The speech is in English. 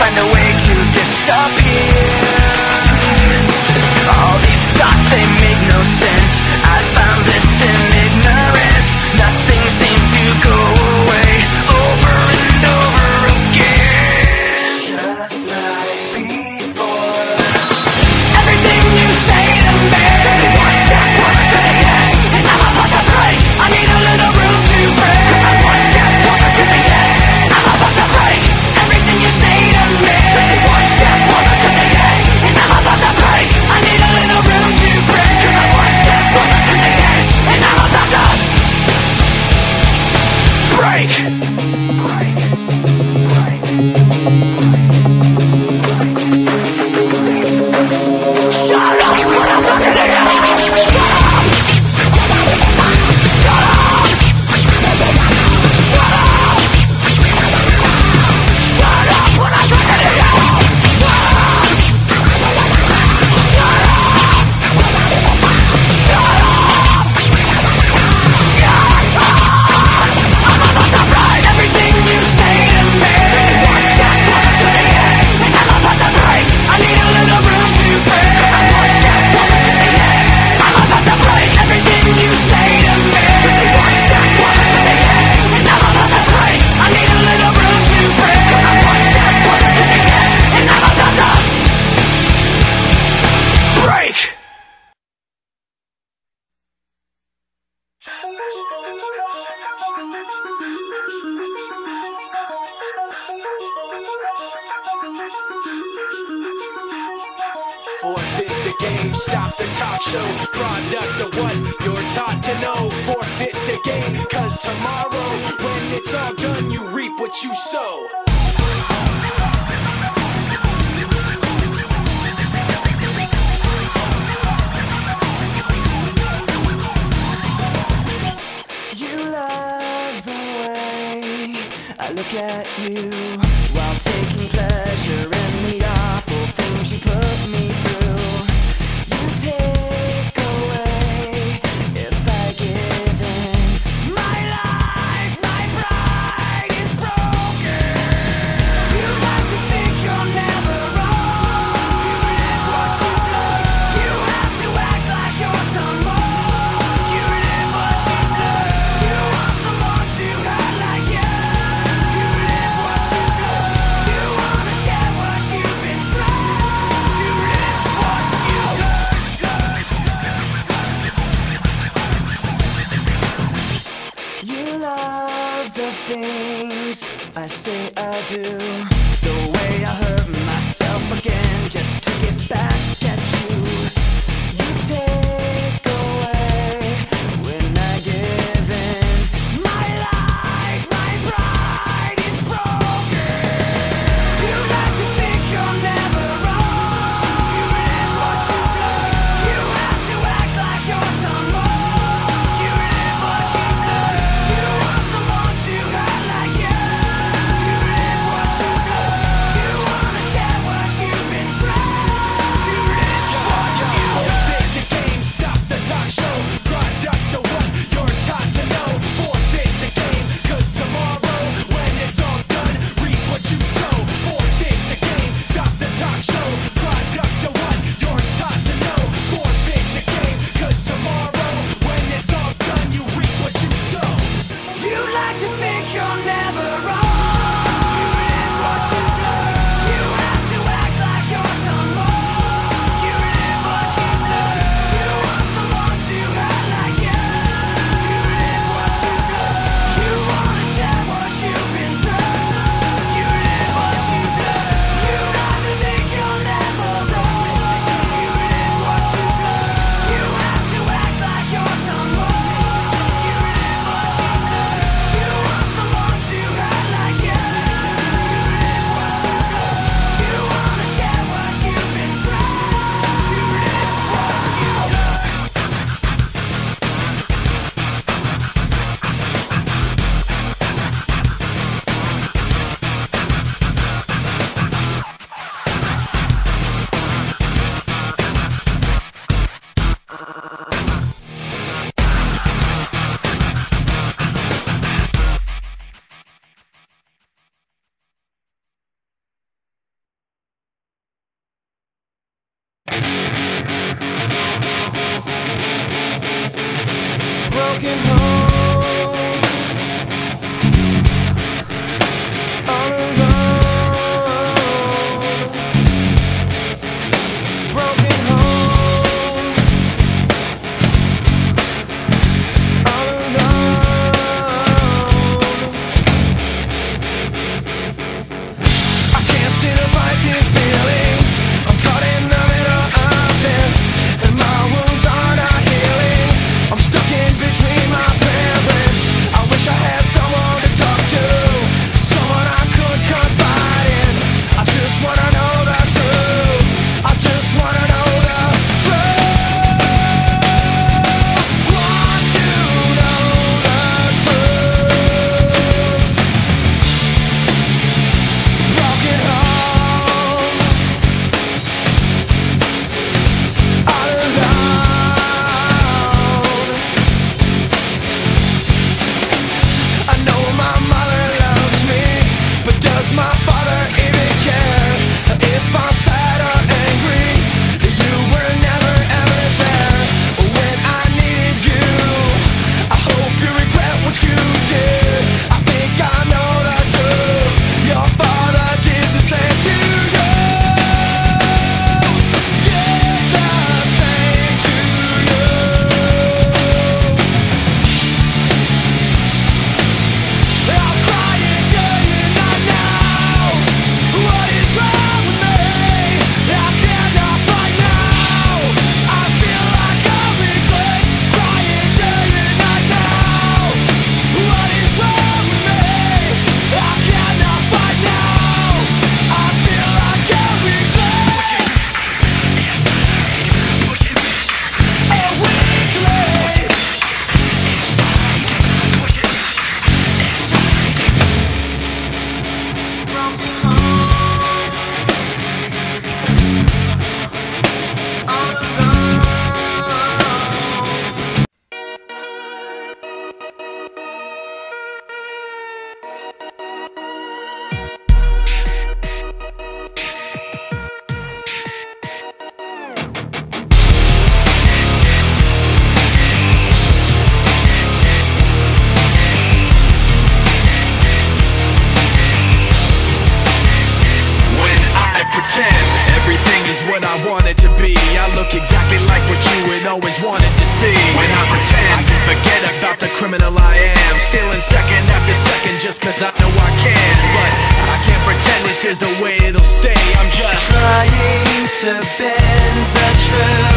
find a way to disappear. All these thoughts, they make no sense. I found bliss in ignorance. Nothing seems to go away, over and over again, just like before. Everything you say to me is one step closer to the edge, and I'm about to break. I need a little room to break, 'cause I'm one step closer to the edge, and I'm about to break. Everything you say to me is one step closer to the edge, and I'm about to break. I need a little room to break, 'cause I'm one step closer to the edge, and I'm about to break. Shut up when I'm talking to you. Shut up. Shut up. Shut up. Shut up when I'm talking to you. Shut up. Shut up. Shut up. Shut up. I'm about to write everything you say to me. One step closer to the edge, and I'm about to break. I need a little room to break, 'cause I'm one step closer to the edge. I'm about to break everything you say to me. One step closer to the edge, and I'm about to break. I need a little room to break, 'cause I'm one step closer to the edge, and I'm about to break. Forfeit the game, stop the talk show. Product of what you're taught to know. Forfeit the game, 'cause tomorrow, when it's all done, you reap what you sow. You love the way I look at you while taking pleasure in the awful things you put me through. You take away if I give in. My life, my pride is broken. You like to think you're never wrong. You live what you love. You have to act like you're someone. You live what you love. You want someone to hurt like you. You live what you love. You wanna share what you've been through. You live what you love. You love the things I say I do. The way I hurt myself again just to get back at you. You take away when I give in. My life, my pride is broken. You like to think you're never wrong. You live what you love. You have to act like you're someone. You live what you love. You want someone to hurt like you. You live what you broken home, all alone. Broken home, all alone. I can't seem to fight these feelings. I'm caught in the middle of this, and my wounds are not healing. I'm stuck in between my parents. I wish I had someone to talk to, someone I could confide in. I just wanna know the truth. I just wanna know the truth. Want to know the truth. Broken home, all alone. I know my mother loves me, but does my father even care? If I'm sad or angry, you were never ever there. When I needed you, I hope you regret what you did. I think I know the truth. Your father did the same to you. Did the same to you. I'm crying, do you not know what is wrong with me? I cannot fight now. I feel like a regret. Crying, do you not know what is wrong with me? I cannot fight now. I feel like a regret. A weakling. Broken home, all alone. When I pretend everything is what I want it to be, I look exactly like what you had always wanted to see. When I pretend I can forget about the criminal I am, stealing second after second just cause I know I can. But I can't pretend this is the way it'll stay. I'm just Trying to bend the truth.